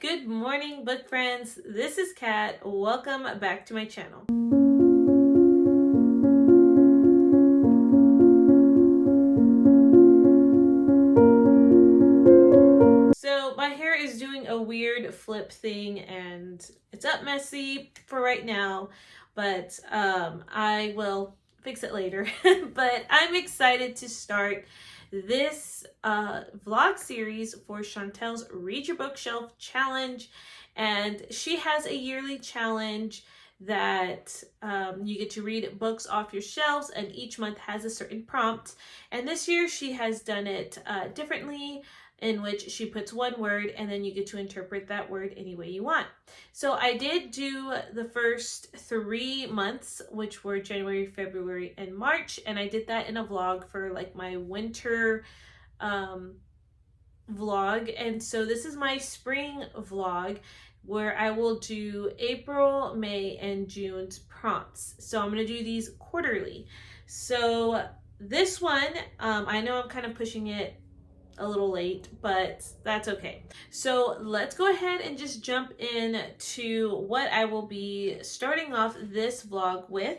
Good morning, book friends. This is Kat. Welcome back to my channel. So my hair is doing a weird flip thing and it's up messy for right now, but I will fix it later. But I'm excited to start this vlog series for Chantel's Read Your Bookshelf Challenge. And she has a yearly challenge that you get to read books off your shelves, and each month has a certain prompt. And this year she has done it differently, in which she puts one word and then you get to interpret that word any way you want. So I did do the first 3 months, which were January, February, and March, and I did that in a vlog for like my winter vlog. And so this is my spring vlog where I will do April, May, and June's prompts. So I'm going to do these quarterly. So this one, I know I'm kind of pushing it a little late, but that's okay. So let's go ahead and just jump in to what I will be starting off this vlog with.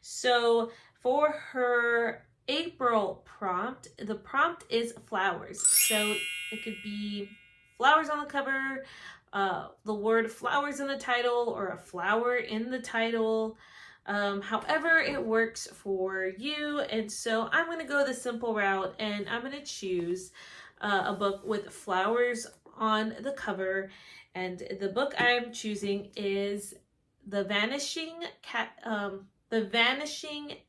So for her April prompt, the prompt is flowers. So it could be flowers on the cover, the word flowers in the title, or a flower in the title. However it works for you. And so I'm going to go the simple route and I'm going to choose a book with flowers on the cover. And the book I'm choosing is The Vanishing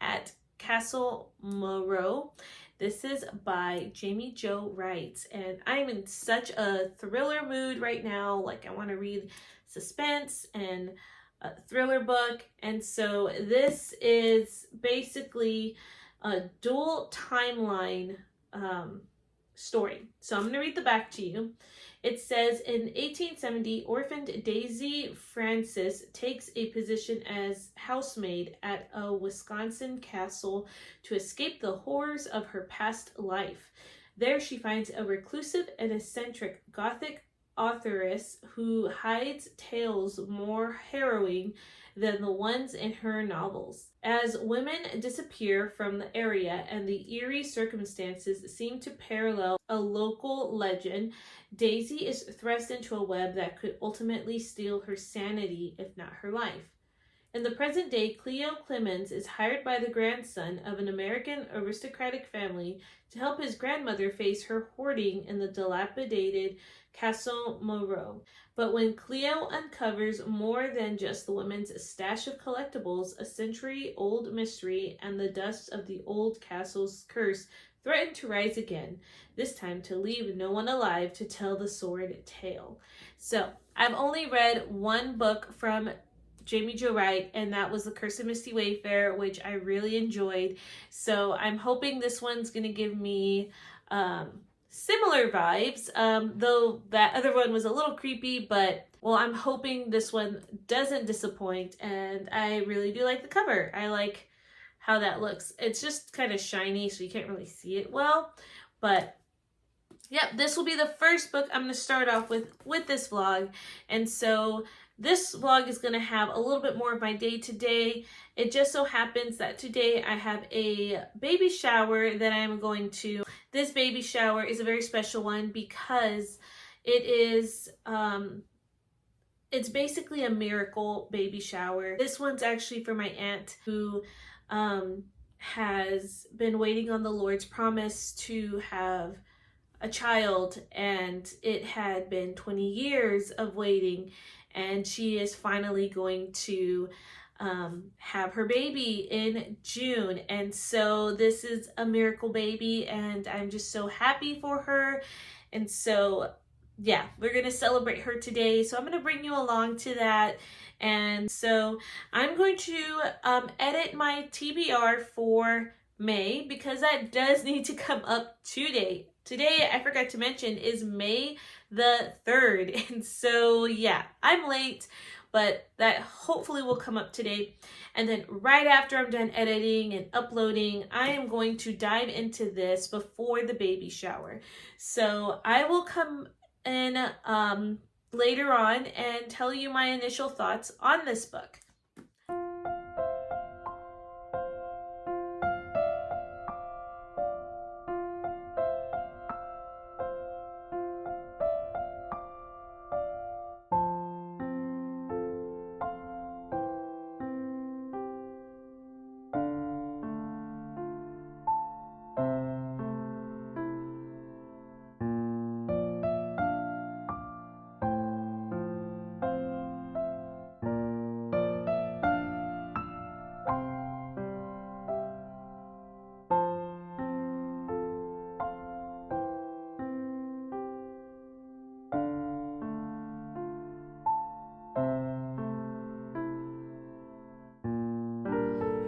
at Castle Moreau. This is by Jaime Wright. And I'm in such a thriller mood right now. Like, I want to read suspense and a thriller book. And so this is basically a dual timeline story. So I'm going to read the back to you. It says, in 1870, orphaned Daisy Francis takes a position as housemaid at a Wisconsin castle to escape the horrors of her past life. There she finds a reclusive and eccentric Gothic authoress who hides tales more harrowing than the ones in her novels. As women disappear from the area and the eerie circumstances seem to parallel a local legend, Daisy is thrust into a web that could ultimately steal her sanity, if not her life. In the present day, Cleo Clemens is hired by the grandson of an American aristocratic family to help his grandmother face her hoarding in the dilapidated Castle Moreau. But when Cleo uncovers more than just the women's stash of collectibles, a century-old mystery and the dust of the old castle's curse threaten to rise again, this time to leave no one alive to tell the sordid tale. So, I've only read one book from Jaime Wright, and that was The Curse of Misty Wayfair, which I really enjoyed. So I'm hoping this one's going to give me similar vibes, though that other one was a little creepy, but well, I'm hoping this one doesn't disappoint, and I really do like the cover. I like how that looks. It's just kind of shiny, so you can't really see it well, but yep, this will be the first book I'm going to start off with this vlog. And so this vlog is going to have a little bit more of my day-to-day. It just so happens that today I have a baby shower that I'm going to. This baby shower is a very special one because it is, it's basically a miracle baby shower. This one's actually for my aunt who has been waiting on the Lord's promise to have a child, and it had been 20 years of waiting, and she is finally going to have her baby in June. And so this is a miracle baby, and I'm just so happy for her. And so yeah, we're gonna celebrate her today, so I'm gonna bring you along to that. And so I'm going to edit my TBR for May, because that does need to come up today. Today, I forgot to mention, is May the 3rd. And so, yeah, I'm late, but that hopefully will come up today. And then right after I'm done editing and uploading, I am going to dive into this before the baby shower. So I will come in later on and tell you my initial thoughts on this book.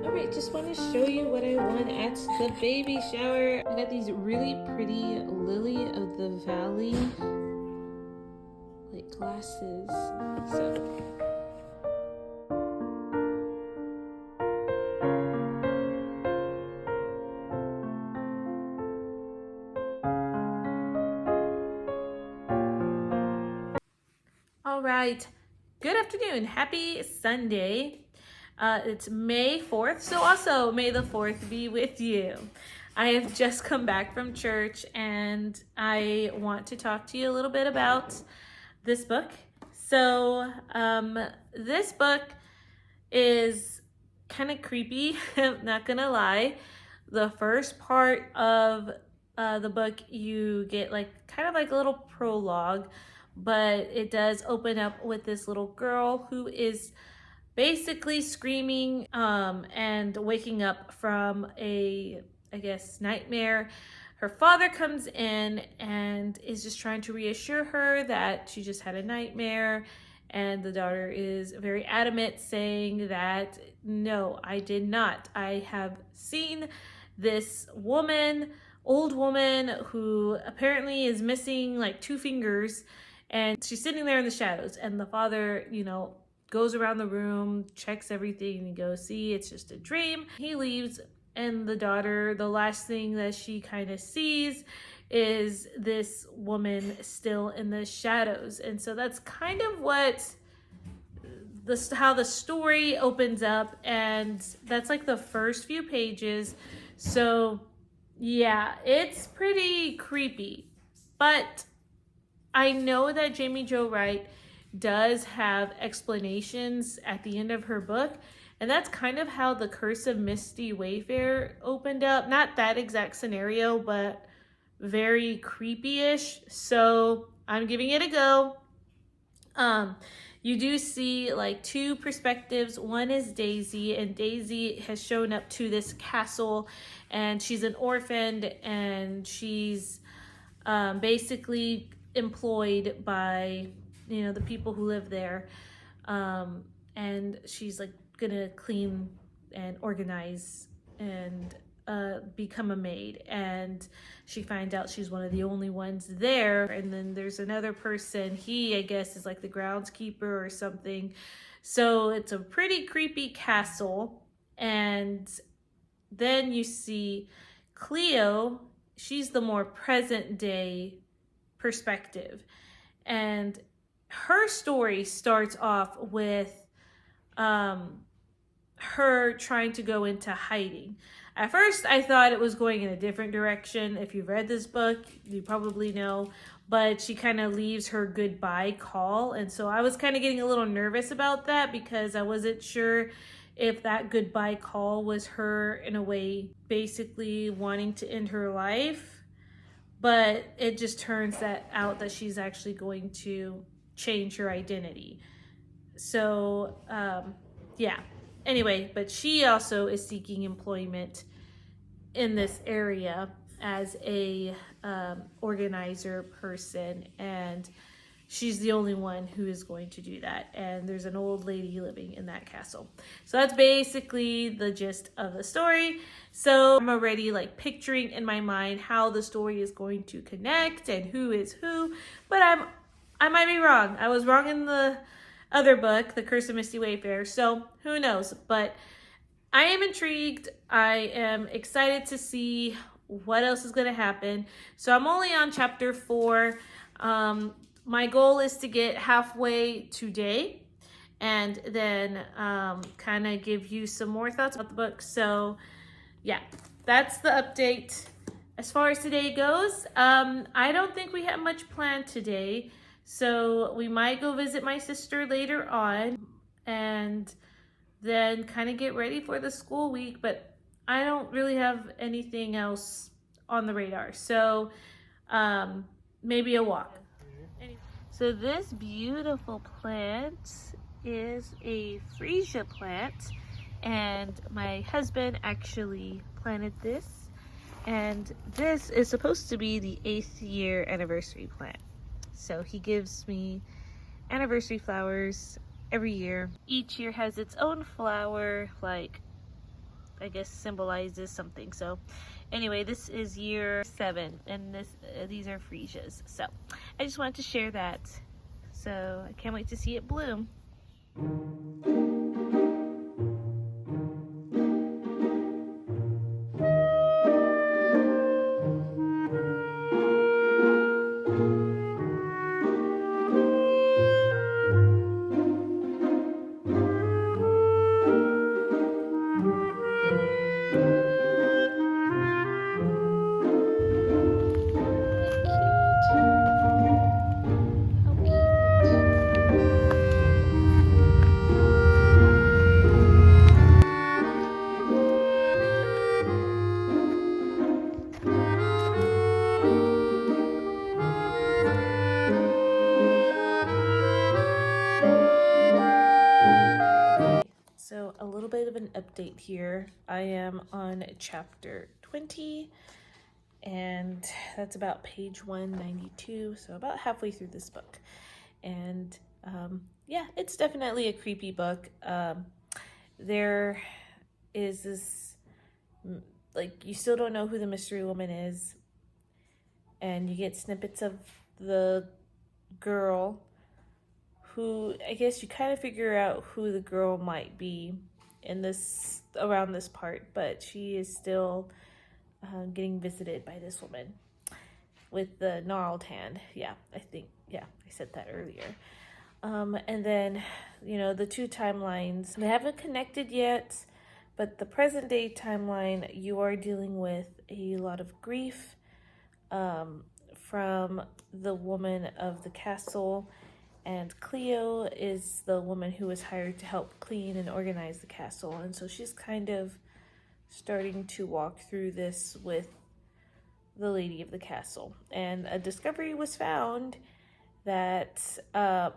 Alright, just want to show you what I won at the baby shower. I got these really pretty Lily of the Valley like glasses. So all right, good afternoon, happy Sunday. It's May 4th, so also May the 4th be with you. I have just come back from church and I want to talk to you a little bit about this book. So this book is kind of creepy, not gonna lie. The first part of the book, you get like kind of like a little prologue, but it does open up with this little girl who is basically screaming and waking up from a, I guess, nightmare. Her father comes in and is just trying to reassure her that she just had a nightmare, and the daughter is very adamant, saying that no, I did not. I have seen this woman, old woman, who apparently is missing like 2 fingers, and she's sitting there in the shadows. And the father, goes around the room, checks everything, and he goes, see, it's just a dream. He leaves, and the daughter, the last thing that she kind of sees is this woman still in the shadows. And so that's kind of what how the story opens up, and that's like the first few pages. So yeah, it's pretty creepy, but I know that Jaime Jo Wright does have explanations at the end of her book, and that's kind of how The Curse of Misty Wayfarer opened up. Not that exact scenario, but very creepy-ish. So I'm giving it a go. You do see like 2 perspectives. One is Daisy, and Daisy has shown up to this castle, and she's an orphan, and she's basically employed by the people who live there, and she's like gonna clean and organize and become a maid, and she finds out she's one of the only ones there. And then there's another person, he I guess is like the groundskeeper or something. So it's a pretty creepy castle. And then you see Cleo, she's the more present day perspective, and her story starts off with her trying to go into hiding. At first, I thought it was going in a different direction. If you've read this book, you probably know, but she kind of leaves her goodbye call, and so I was kind of getting a little nervous about that, because I wasn't sure if that goodbye call was her in a way basically wanting to end her life, but it just turns out that she's actually going to change her identity. So yeah, anyway, but she also is seeking employment in this area as a organizer person, and she's the only one who is going to do that. And there's an old lady living in that castle. So that's basically the gist of the story. So I'm already like picturing in my mind how the story is going to connect and who is who, but I might be wrong. I was wrong in the other book, The Curse of Misty Wayfarer, so who knows? But I am intrigued. I am excited to see what else is going to happen. So I'm only on chapter 4. my goal is to get halfway today and then kind of give you some more thoughts about the book. So yeah, that's the update. As far as today goes, I don't think we have much planned today. So we might go visit my sister later on and then kind of get ready for the school week. But I don't really have anything else on the radar. So maybe a walk. So this beautiful plant is a freesia plant, and my husband actually planted this, and this is supposed to be the 8th year anniversary plant. So he gives me anniversary flowers every year. Each year has its own flower, like I guess symbolizes something. So anyway, this is year 7, and these are freesias. So I just wanted to share that. So I can't wait to see it bloom. So a little bit of an update here. I am on chapter 20, and that's about page 192, so about halfway through this book. And yeah, it's definitely a creepy book. There is this, like, you still don't know who the mystery woman is, and you get snippets of the girl who, I guess you kind of figure out who the girl might be in this, around this part, but she is still getting visited by this woman with the gnarled hand. Yeah, I said that earlier. And then, you know, the two timelines, they haven't connected yet, but the present day timeline, you are dealing with a lot of grief from the woman of the castle, and Cleo is the woman who was hired to help clean and organize the castle. And so she's kind of starting to walk through this with the lady of the castle. And a discovery was found that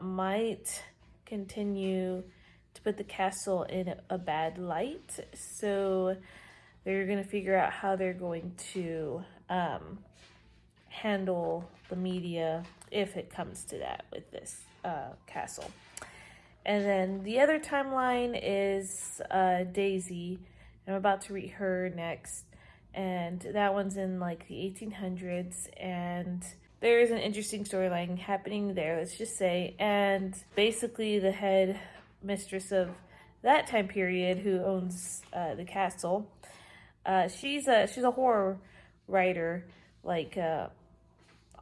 might continue to put the castle in a bad light. So they're going to figure out how they're going to handle the media if it comes to that with this castle. And then the other timeline is Daisy. I'm about to read her next, and that one's in like the 1800s, and there is an interesting storyline happening there, let's just say. And basically the head mistress of that time period, who owns the castle, she's a horror writer, like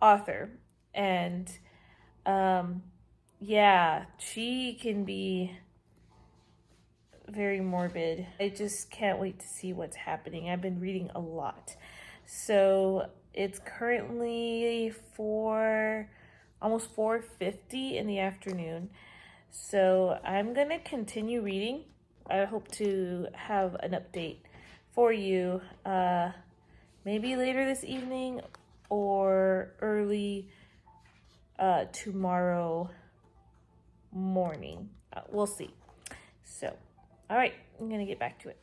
author, and yeah, she can be very morbid. I just can't wait to see what's happening. I've been reading a lot. So it's currently almost 4:50 in the afternoon. So I'm gonna continue reading. I hope to have an update for you maybe later this evening or early tomorrow morning. We'll see. So, all right, I'm gonna get back to it.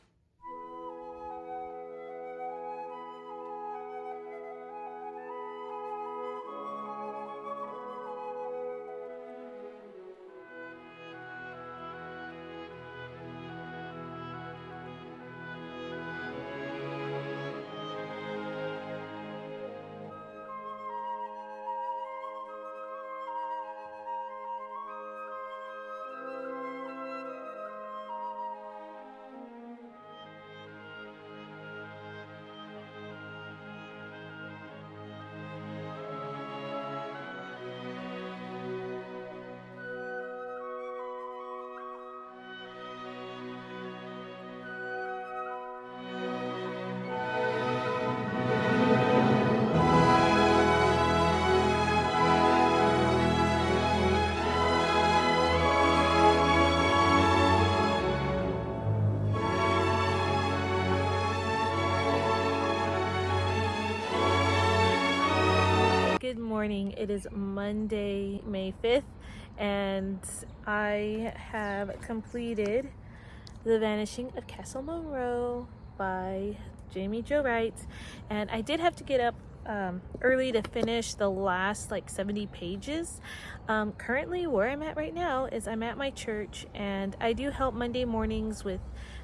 morning. It is Monday, May 5th, and I have completed The Vanishing of Castle Moreau by Jaime Jo Wright, and I did have to get up early to finish the last like 70 pages. Currently where I'm at right now is I'm at my church, and I do help Monday mornings with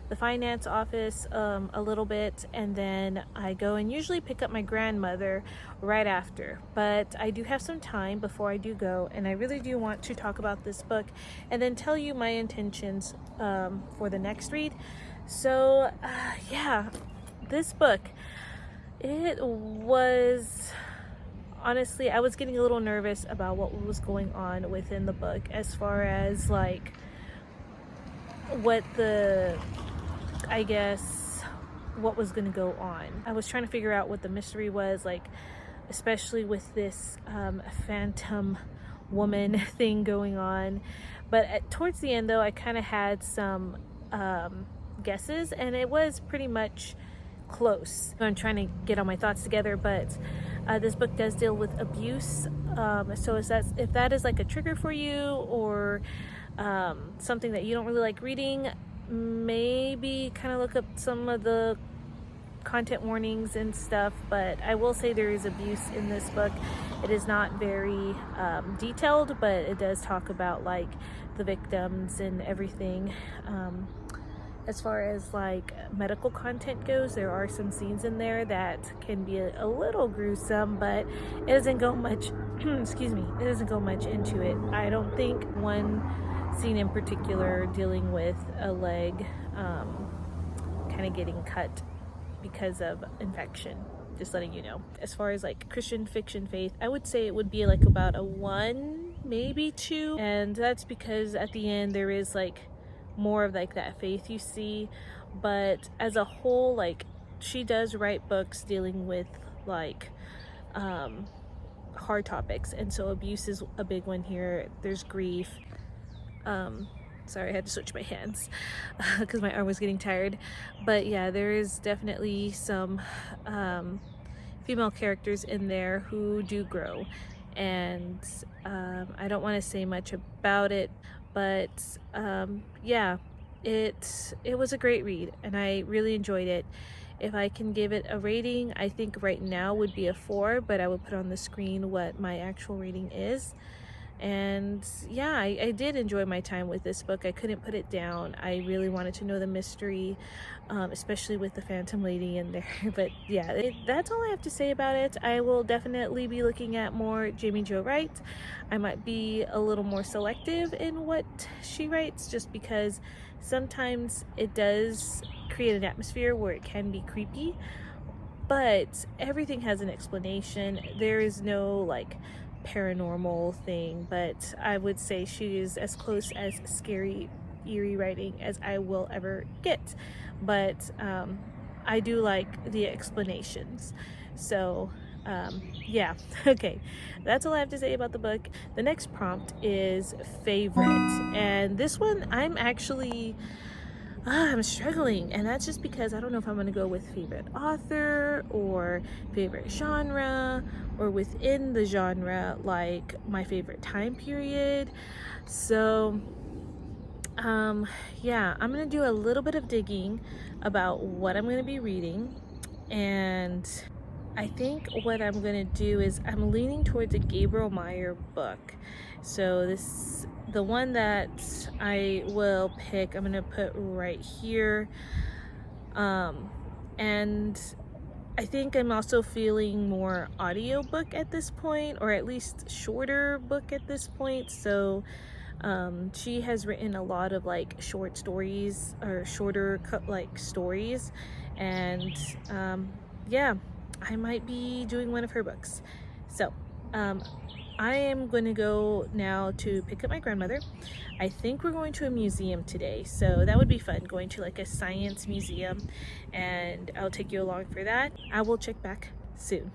the finance office a little bit, and then I go and usually pick up my grandmother right after. But I do have some time before I do go, and I really do want to talk about this book and then tell you my intentions for the next read. So yeah, this book, it was, honestly, I was getting a little nervous about what was going on within the book as far as like what what was going to go on. I was trying to figure out what the mystery was, like especially with this phantom woman thing going on. But towards the end though, I kind of had some guesses, and it was pretty much close. I'm trying to get all my thoughts together, but this book does deal with abuse. So if that is like a trigger for you, or something that you don't really like reading, maybe kind of look up some of the content warnings and stuff. But I will say there is abuse in this book. It is not very detailed, but it does talk about like the victims and everything. As far as like medical content goes, there are some scenes in there that can be a little gruesome, but it doesn't go much excuse me, it doesn't go much into it. I don't think one scene in particular dealing with a leg kind of getting cut because of infection, just letting you know. As far as like Christian fiction faith, I would say it would be like about a 1, maybe 2, and that's because at the end there is like more of like that faith you see. But as a whole, like, she does write books dealing with like hard topics, and so abuse is a big one here. There's grief. Sorry, I had to switch my hands because my arm was getting tired. But yeah, there is definitely some female characters in there who do grow, and I don't want to say much about it, but yeah, it was a great read, and I really enjoyed it. If I can give it a rating, I think right now would be a 4, but I will put on the screen what my actual rating is. And yeah, I did enjoy my time with this book. I couldn't put it down. I really wanted to know the mystery, especially with the Phantom Lady in there. But yeah, that's all I have to say about it. I will definitely be looking at more Jaime Jo Wright. I might be a little more selective in what she writes, just because sometimes it does create an atmosphere where it can be creepy, but everything has an explanation. There is no like paranormal thing, but I would say she is as close as scary, eerie writing as I will ever get. But I do like the explanations. So yeah, okay, that's all I have to say about the book. The next prompt is favorite, and this one I'm struggling, and that's just because I don't know if I'm going to go with favorite author or favorite genre, or within the genre like my favorite time period. So yeah, I'm going to do a little bit of digging about what I'm going to be reading, and I think what I'm going to do is I'm leaning towards a Gabrielle Meyer book. So the one that I will pick, I'm going to put right here. And I think I'm also feeling more audiobook at this point, or at least shorter book at this point. So she has written a lot of like short stories, or shorter like stories, and yeah, I might be doing one of her books. So I am going to go now to pick up my grandmother. I think we're going to a museum today, so that would be fun, going to like a science museum, and I'll take you along for that. I will check back soon.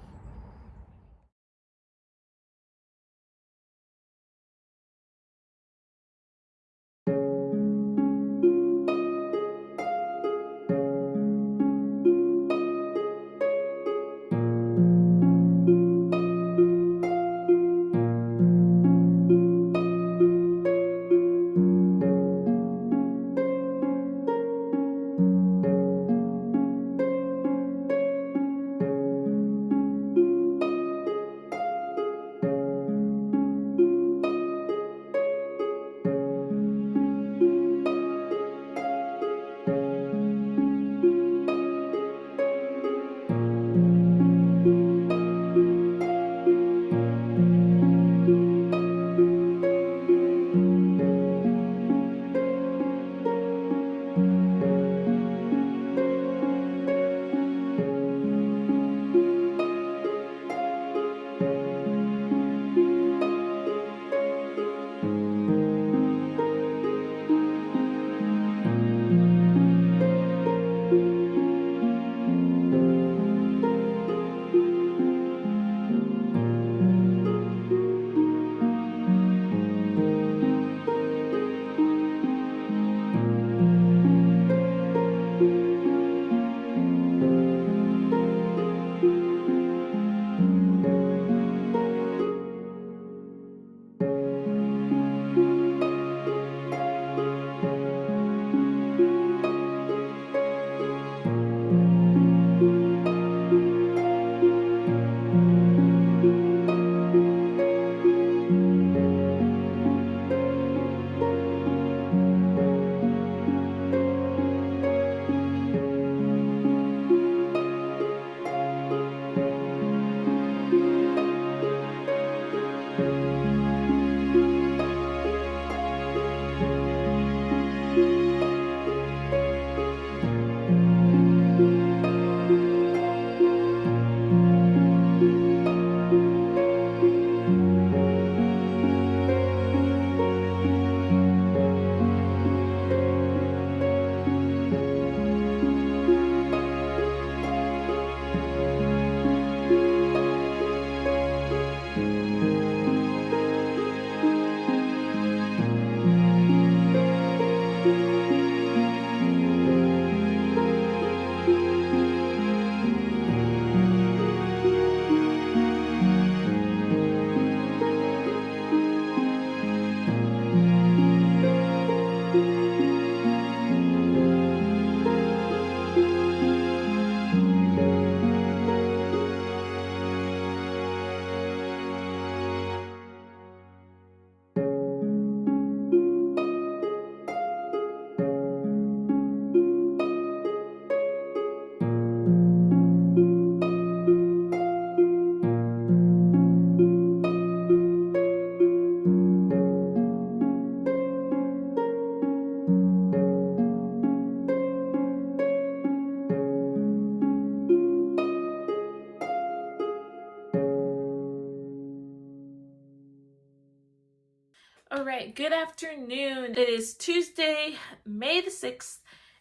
good afternoon. It is Tuesday, May the 6th,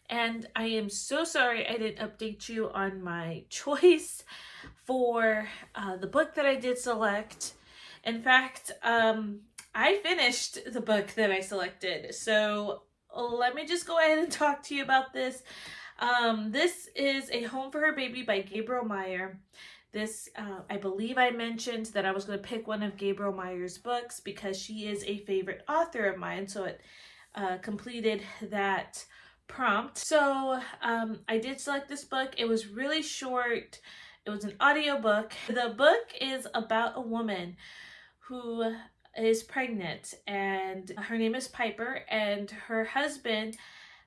and I am so sorry I didn't update you on my choice for the book that I did select. In fact, I finished the book that I selected, so let me just go ahead and talk to you about this. This is A Home for Her Baby by Gabrielle Meyer. This, I believe I mentioned that I was going to pick one of Gabrielle Meyer's books because she is a favorite author of mine, so it completed that prompt. So I did select this book. It was really short. It was an audiobook. The book is about a woman who is pregnant, and her name is Piper, and her husband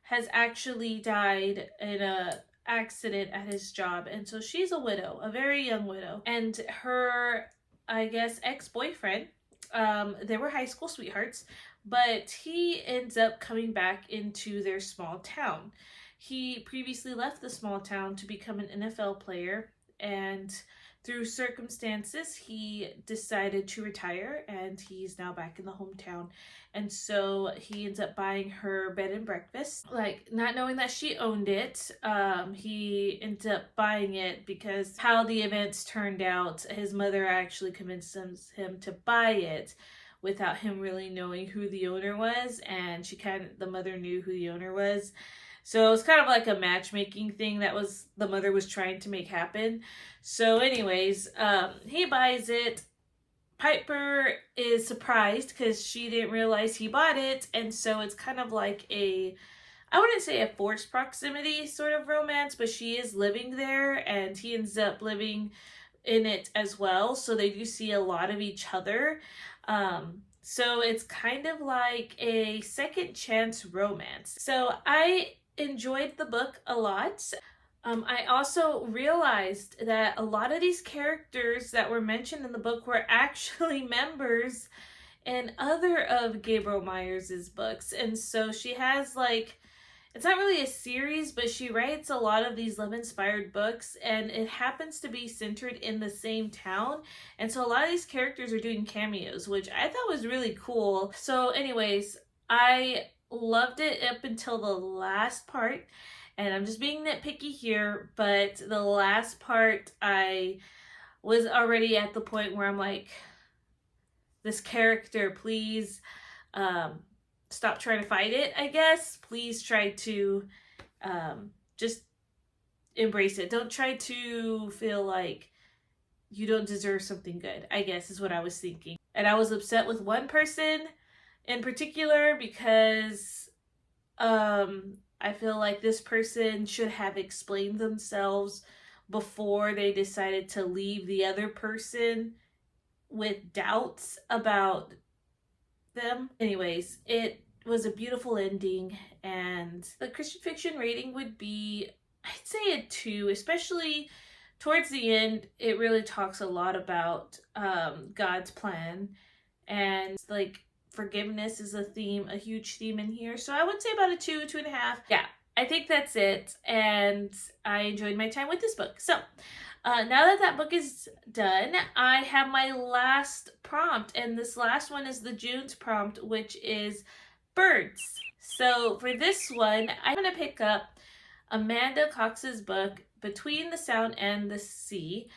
has actually died in a accident at his job, and so she's a widow, a very young widow, and her, I guess, ex-boyfriend, they were high school sweethearts, but he ends up coming back into their small town. He previously left the small town to become an NFL player, and through circumstances he decided to retire, and he's now back in the hometown. And so he ends up buying her bed and breakfast, like not knowing that she owned it. He ends up buying it because how the events turned out, his mother actually convinced him to buy it without him really knowing who the owner was, and the mother knew who the owner was. So it was kind of like a matchmaking thing that the mother was trying to make happen. So anyways, he buys it. Piper is surprised because she didn't realize he bought it, and so it's kind of like I wouldn't say a forced proximity sort of romance, but she is living there and he ends up living in it as well, so they do see a lot of each other. So it's kind of like a second chance romance. So I enjoyed the book a lot. I also realized that a lot of these characters that were mentioned in the book were actually members in other of Gabrielle Meyer's books. And so she has it's not really a series, but she writes a lot of these love-inspired books, and it happens to be centered in the same town. And so a lot of these characters are doing cameos, which I thought was really cool. So anyways, I loved it up until the last part. And I'm just being nitpicky here, but the last part, I was already at the point where I'm like, this character, please stop trying to fight it, I guess. Please try to just embrace it. Don't try to feel like you don't deserve something good, I guess is what I was thinking. And I was upset with one person in particular because I feel like this person should have explained themselves before they decided to leave the other person with doubts about them. Anyways, it was a beautiful ending, and the Christian fiction rating would be, I'd say, a 2, especially towards the end. It really talks a lot about God's plan, and forgiveness is a huge theme in here. So I would say about a 2, 2.5. Yeah, I think that's it. And I enjoyed my time with this book. So now that book is done, I have my last prompt. And this last one is the June's prompt, which is birds. So for this one, I'm going to pick up Amanda Cox's book, Between the Sound and the Sea.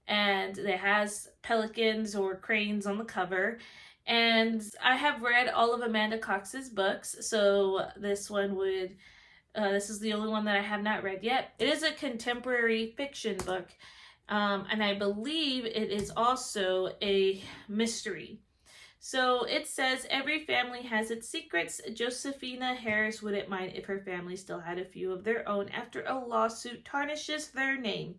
And it has pelicans or cranes on the cover. And I have read all of Amanda Cox's books, so this is the only one that I have not read yet. It is a contemporary fiction book, and I believe it is also a mystery. So it says, every family has its secrets. Josephina Harris wouldn't mind if her family still had a few of their own after a lawsuit tarnishes their name.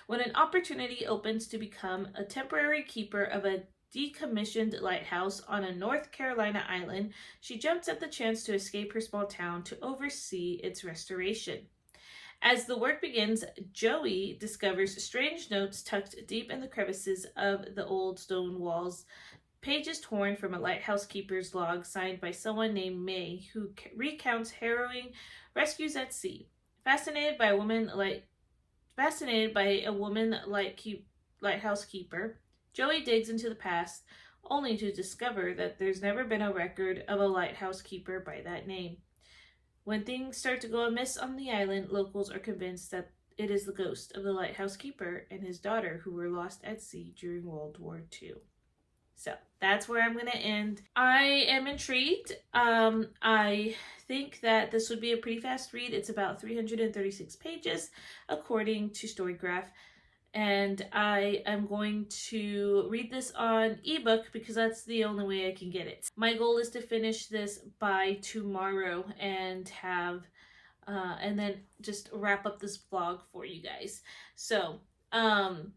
When an opportunity opens to become a temporary keeper of a decommissioned lighthouse on a North Carolina island, she jumps at the chance to escape her small town to oversee its restoration. As the work begins, Joey discovers strange notes tucked deep in the crevices of the old stone walls, pages torn from a lighthouse keeper's log signed by someone named May, who recounts harrowing rescues at sea. Fascinated by a woman like lighthouse keeper, Joey digs into the past, only to discover that there's never been a record of a lighthouse keeper by that name. When things start to go amiss on the island, locals are convinced that it is the ghost of the lighthouse keeper and his daughter who were lost at sea during World War II. So that's where I'm going to end. I am intrigued. I think that this would be a pretty fast read. It's about 336 pages, according to Storygraph. And I am going to read this on ebook because that's the only way I can get it. My goal is to finish this by tomorrow and have and then just wrap up this vlog for you guys. So I'm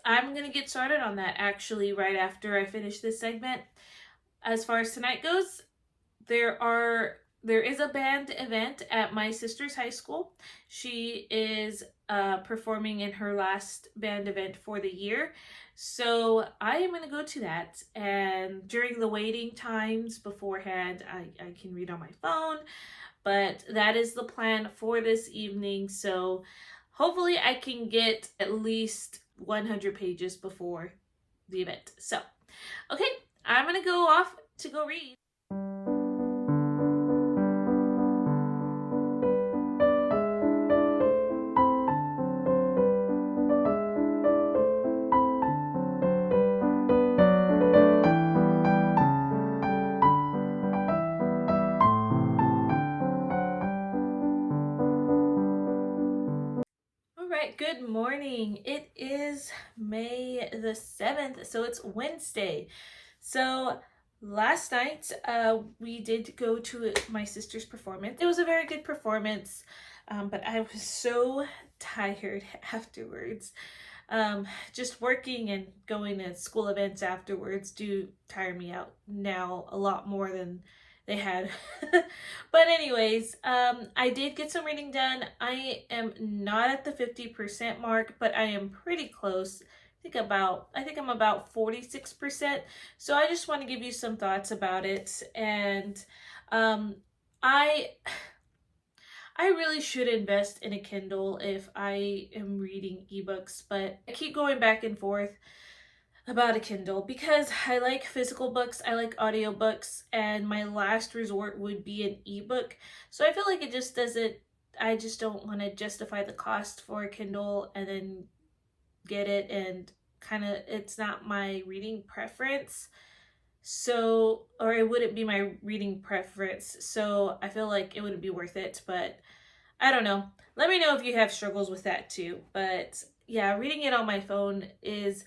gonna get started on that actually right after I finish this segment. As far as tonight goes, there is a band event at my sister's high school. She is performing in her last band event for the year. So I am going to go to that. And during the waiting times beforehand, I can read on my phone. But that is the plan for this evening. So hopefully I can get at least 100 pages before the event. So, okay, I'm going to go off to go read. Good morning. It is May the 7th, so it's Wednesday. So last night we did go to my sister's performance. It was a very good performance, but I was so tired afterwards. Just working and going to school events afterwards do tire me out now a lot more than they had. But anyways, I did get some reading done. I am not at the 50% mark, but I am pretty close. I think I'm about 46%. So I just want to give you some thoughts about it. And I really should invest in a Kindle if I am reading ebooks, but I keep going back and forth about a Kindle because I like physical books, I like audiobooks, and my last resort would be an ebook. So I feel like I just don't want to justify the cost for a Kindle and then get it, and it's not my reading preference. So, or it wouldn't be my reading preference. So I feel like it wouldn't be worth it, but I don't know. Let me know if you have struggles with that too. But yeah, reading it on my phone is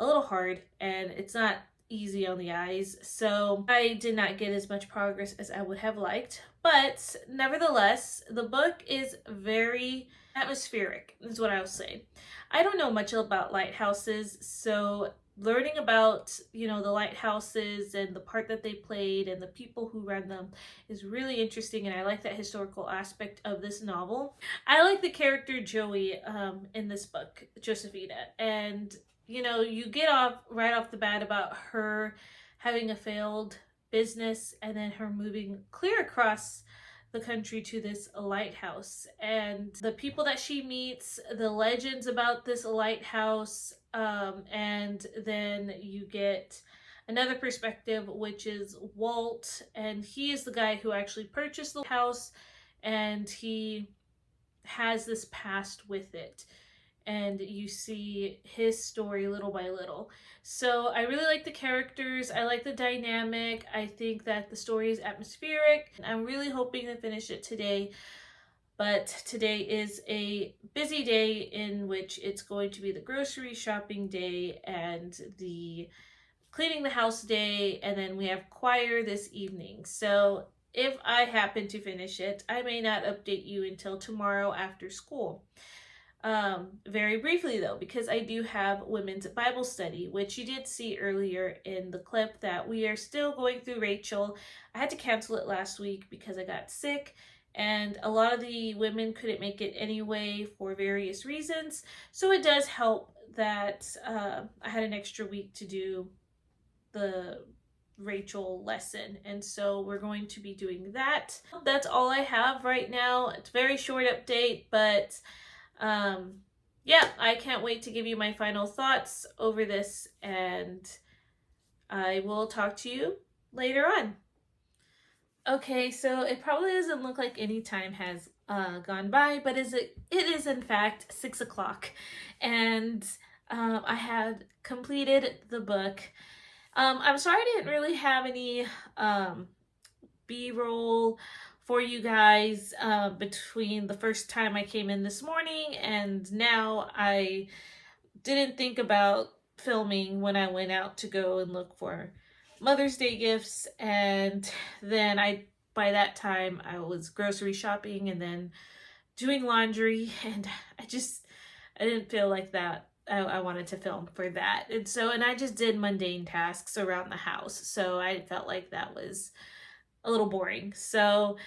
a little hard and it's not easy on the eyes. So I did not get as much progress as I would have liked. But nevertheless, the book is very atmospheric, is what I'll say. I don't know much about lighthouses, so learning about, the lighthouses and the part that they played and the people who ran them is really interesting, and I like that historical aspect of this novel. I like the character Joey in this book, Josephina, and you get right off the bat about her having a failed business and then her moving clear across the country to this lighthouse, and the people that she meets, the legends about this lighthouse, and then you get another perspective, which is Walt, and he is the guy who actually purchased the house, and he has this past with it, and you see his story little by little. So I really like the characters. I like the dynamic. I think that the story is atmospheric. I'm really hoping to finish it today. But today is a busy day in which it's going to be the grocery shopping day and the cleaning the house day. And then we have choir this evening. So if I happen to finish it, I may not update you until tomorrow after school. Very briefly though, because I do have women's Bible study, which you did see earlier in the clip that we are still going through Rachel. I had to cancel it last week because I got sick, and a lot of the women couldn't make it anyway for various reasons. So it does help that I had an extra week to do the Rachel lesson, and so we're going to be doing that. That's all I have right now. It's a very short update, but yeah, I can't wait to give you my final thoughts over this, and I will talk to you later on. Okay, so it probably doesn't look like any time has gone by, but it is in fact 6 o'clock, and I had completed the book. I'm sorry I didn't really have any B-roll for you guys between the first time I came in this morning and now. I didn't think about filming when I went out to go and look for Mother's Day gifts, and then by that time I was grocery shopping and then doing laundry, and I didn't feel like that I wanted to film for that. And I just did mundane tasks around the house, so I felt like that was a little boring. So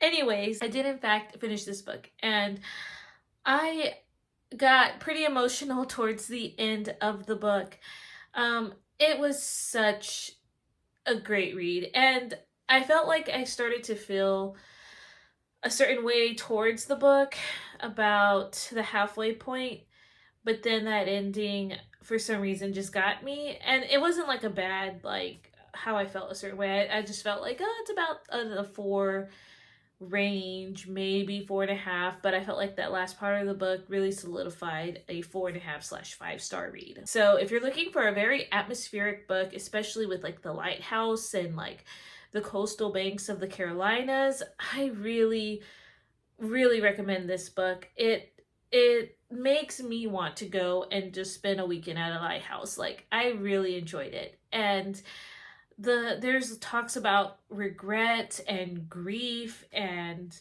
anyways, I did in fact finish this book, and I got pretty emotional towards the end of the book. It was such a great read, and I felt like I started to feel a certain way towards the book about the halfway point, but then that ending for some reason just got me, and it wasn't like a bad, like how I felt a certain way. I just felt like, oh, it's about a 4 range, maybe 4.5, but I felt like that last part of the book really solidified a 4.5/5 star read. So if you're looking for a very atmospheric book, especially with like the lighthouse and like the coastal banks of the Carolinas, I really, really recommend this book. It makes me want to go and just spend a weekend at a lighthouse. Like, I really enjoyed it. And there's talks about regret and grief and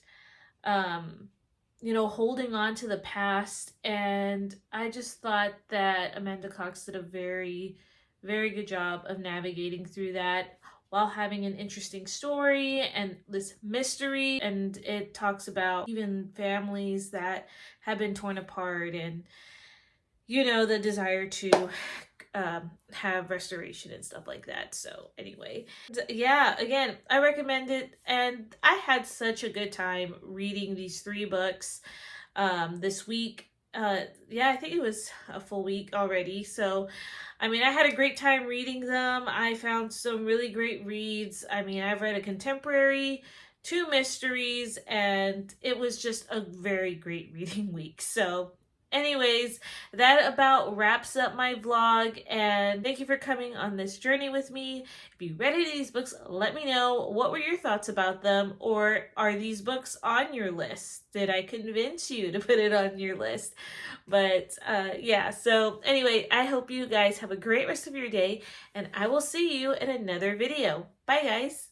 holding on to the past, and I just thought that Amanda Cox did a very, very good job of navigating through that while having an interesting story and this mystery. And it talks about even families that have been torn apart, and the desire to have restoration and stuff like that. So anyway, yeah, again, I recommend it, and I had such a good time reading these 3 books this week. I think it was a full week already. So I had a great time reading them. I found some really great reads. I've read a contemporary, 2 mysteries, and it was just a very great reading week. So anyways, that about wraps up my vlog, and thank you for coming on this journey with me. If you read any of these books, let me know, what were your thoughts about them, or are these books on your list? Did I convince you to put it on your list? But yeah, so anyway, I hope you guys have a great rest of your day, and I will see you in another video. Bye guys.